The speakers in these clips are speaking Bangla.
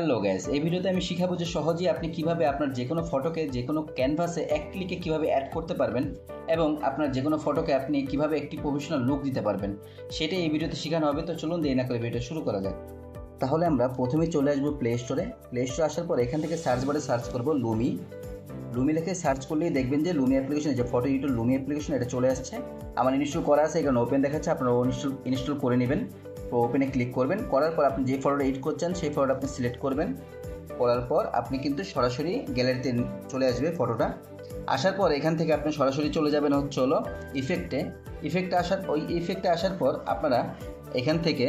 হ্যালো গাইস, এই ভিডিওতে আমি শিখাবো যে সহজেই আপনি কিভাবে আপনার যে কোনো ফটোকে যে কোনো ক্যানভাসে এক ক্লিকে কিভাবে অ্যাড করতে পারবেন এবং আপনার যে কোনো ফটোকে আপনি কিভাবে একটি প্রফেশনাল লুক দিতে পারবেন সেটাই এই ভিডিওতে শেখানো হবে। তো চলুন দেরি না করে ভিডিওটা শুরু করা যাক। তাহলে আমরা প্রথমেই চলে আসবো প্লে স্টোরে আসার পর এখান থেকে সার্চ বারে সার্চ করবো লুমি লিখে সার্চ করলেই দেখবেন যে লুমি অ্যাপ্লিকেশন, যে ফটো এডিটর লুমি অ্যাপ্লিকেশন, এটা চলে আসছে। আমার ইনস্টল করা আছে, এখানে ওপেন দেখাচ্ছে, আপনারা ইনস্টল করে নেবেন। তো ওপেনে ক্লিক করবেন, করার পর আপনি যে ফটোটা এডিট করছেন সেই ফটোটা আপনি সিলেক্ট করবেন। করার পর আপনি কিন্তু সরাসরি গ্যালারিতে চলে আসবে ফটোটা। আসার পর এখান থেকে আপনি সরাসরি চলে যাবেন হলো ইফেক্টে আসার পর আপনারা এখান থেকে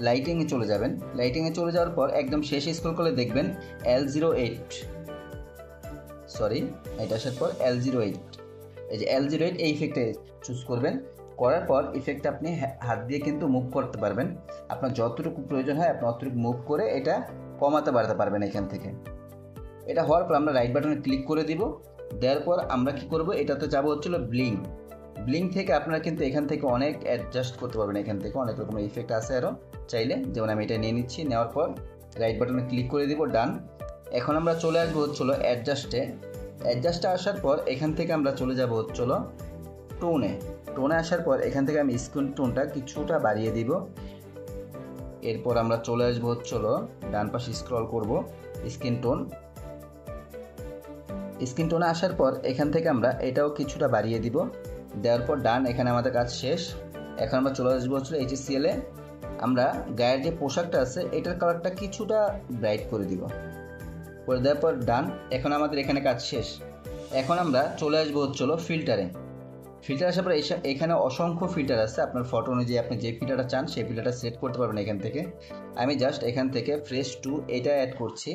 লাইটিংয়ে চলে যাবেন। লাইটিংয়ে চলে যাওয়ার পর একদম শেষে স্ক্রল করলে দেখবেন এটা আসার পর L08, এই যে L08 এই ইফেক্টে চুজ করবেন। করার পর ইফেক্টটা আপনি হাত দিয়ে কিন্তু মুভ করতে পারবেন। আপনার যতটুকু প্রয়োজন হয় আপনি অতটুকু মুভ করে এটা কমাতে বাড়াতে পারবেন এখান থেকে। এটা হওয়ার পর আমরা রাইট বাটনে ক্লিক করে দিব। দেওয়ার পর আমরা কি করব, এটাতে যাবো হচ্ছিল ব্লিং থেকে আপনারা কিন্তু এখান থেকে অনেক অ্যাডজাস্ট করতে পারবেন। এখান থেকে অনেক রকমের ইফেক্ট আছে আরও চাইলে, যেমন আমি এটা নিয়ে নিচ্ছি। নেওয়ার পর রাইট বাটনে ক্লিক করে দিব, ডান। এখন আমরা চলে আসবো হচ্ছিলো অ্যাডজাস্টে আসার পর এখান থেকে আমরা চলে যাব হচ্ছিলো টোনে আসার পর এখান থেকে আমি স্ক্রিন টোনটা কিছুটা বাড়িয়ে দিব। এরপর আমরা চলে আসবো হচ্ছিলো ডান পাশে স্ক্রল করব, স্ক্রিন টোনে আসার পর এখান থেকে আমরা এটাও কিছুটা বাড়িয়ে দিব। দেওয়ার পর ডান, এখানে আমাদের কাজ শেষ। এখন আমরা চলে আসবো হচ্ছিলো HCL এ। আমরা গায়ের যে পোশাকটা আছে এটার কালারটা কিছুটা ব্রাইট করে দিব। করে দেওয়ার পর ডান, এখন আমাদের এখানে কাজ শেষ। এখন আমরা চলে আসবো হচ্ছিলো ফিল্টার আসার পর এখানে অসংখ্য ফিল্টার আছে। আপনার ফটো অনুযায়ী আপনি যে ফিল্টারটা চান সেই ফিল্টারটা সিলেক্ট করতে পারবেন এখান থেকে। আমি জাস্ট এখান থেকে ফ্রেশ টু এটা অ্যাড করছি।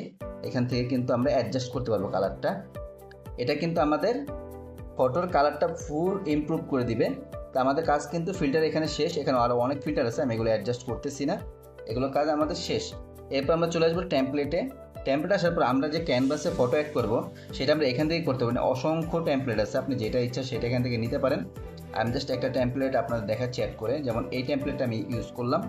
এখান থেকে কিন্তু আমরা অ্যাডজাস্ট করতে পারবো কালারটা। এটা কিন্তু আমাদের ফটোর কালারটা ফুল ইমপ্রুভ করে দিবে। তো আমাদের কাজ কিন্তু ফিল্টার এখানে শেষ। এখানে আরও অনেক ফিল্টার আছে, আমি এগুলো অ্যাডজাস্ট করতেছি না, এগুলো কাজ আমাদের শেষ। এরপর আমরা চলে আসবো টেমপ্লেটে আসার পর আমরা যে ক্যানভাসে ফটো অ্যাড করব সেটা আমরা এখান থেকে করতে পারি। অসংখ্য টেমপ্লেট আছে, আপনি যেটা ইচ্ছা সেটা এখান থেকে নিতে পারেন। আমি জাস্ট একটা টেমপ্লেট আপনাদের দেখাচ্ছি অ্যাড করে, যেমন এই টেমপ্লেটটা আমি ইউজ করলাম।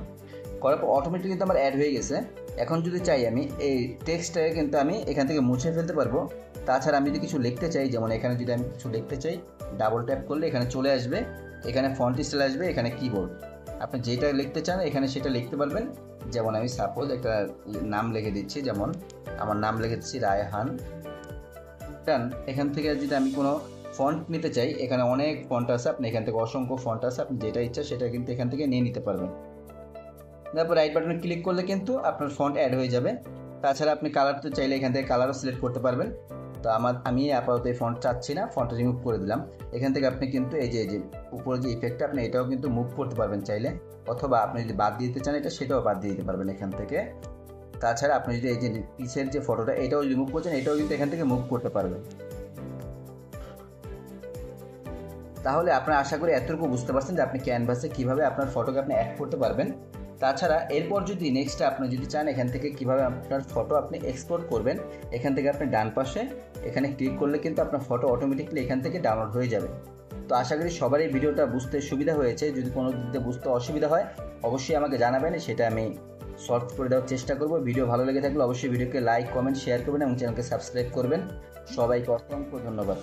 করার পর অটোমেটিক কিন্তু আমার অ্যাড হয়ে গেছে। এখন যদি চাই আমি এই টেক্সটটাকে কিন্তু আমি এখান থেকে মুছে ফেলতে পারবো। তাছাড়া আমি যদি কিছু লিখতে চাই, যেমন এখানে যদি আমি কিছু লিখতে চাই, ডাবল ট্যাপ করলে এখানে চলে আসবে, এখানে ফন্ট স্টাইল আসবে, এখানে কিবোর্ড, আপনি যেটা লিখতে চান এখানে সেটা লিখতে পারবেন। যেমন আমি সাপোজ একটা নাম লিখে দিচ্ছি, যেমন আমার নাম লিখে দিচ্ছি রায়হান। এখান থেকে যদি আমি কোনো ফন্ট নিতে চাই, এখানে অনেক ফন্ট আছে, আপনি এখান থেকে অসংখ্য ফন্ট আছে, আপনি যেটা ইচ্ছা সেটা কিন্তু এখান থেকে নিয়ে নিতে পারবেন। তারপর রাইট বাটনে ক্লিক করলে কিন্তু আপনার ফন্ট অ্যাড হয়ে যাবে। তাছাড়া আপনি কালার তো চাইলে এখান থেকে কালারও সিলেক্ট করতে পারবেন। তো আমি আপাতত এই ফন্ট চাচ্ছি না, ফন্টটা রিমুভ করে দিলাম। এখান থেকে আপনি কিন্তু এই যে উপরে যে ইফেক্টটা আপনি এটাও কিন্তু মুভ করতে পারবেন চাইলে, অথবা আপনি যদি বাদ দিতে চান এটা সেটাও বাদ দিয়ে দিতে পারবেন এখান থেকে। তাছাড়া আপনি যদি এই যে পিছের যে ফটোটা এটাও রিমুভ করছেন এটাও কিন্তু এখান থেকে মুভ করতে পারবেন। তাহলে আপনারা আশা করি এতটুকু বুঝতে পারছেন যে আপনি ক্যানভাসে কীভাবে আপনার ফটোকে আপনি অ্যাড করতে পারবেন। তাছাড়া এরপর যদি নেক্সটে আপনি যদি চান এখান থেকে কীভাবে আপনার ফটো আপনি এক্সপোর্ট করবেন, এখান থেকে আপনি ডান পাশে এখানে ক্লিক করলে কিন্তু আপনার ফটো অটোমেটিকলি এখান থেকে ডাউনলোড হয়ে যাবে। তো আশা করি সবার এই ভিডিওটা বুঝতে সুবিধা হয়েছে। যদি কোনো দিকে বুঝতে অসুবিধা হয় অবশ্যই আমাকে জানাবেন, সেটা আমি সলভ করে দেওয়ার চেষ্টা করব। ভিডিও ভালো লেগে থাকলে অবশ্যই ভিডিওকে লাইক, কমেন্ট, শেয়ার করবেন এবং চ্যানেলকে সাবস্ক্রাইব করবেন। সবাইকে অসংখ্য ধন্যবাদ।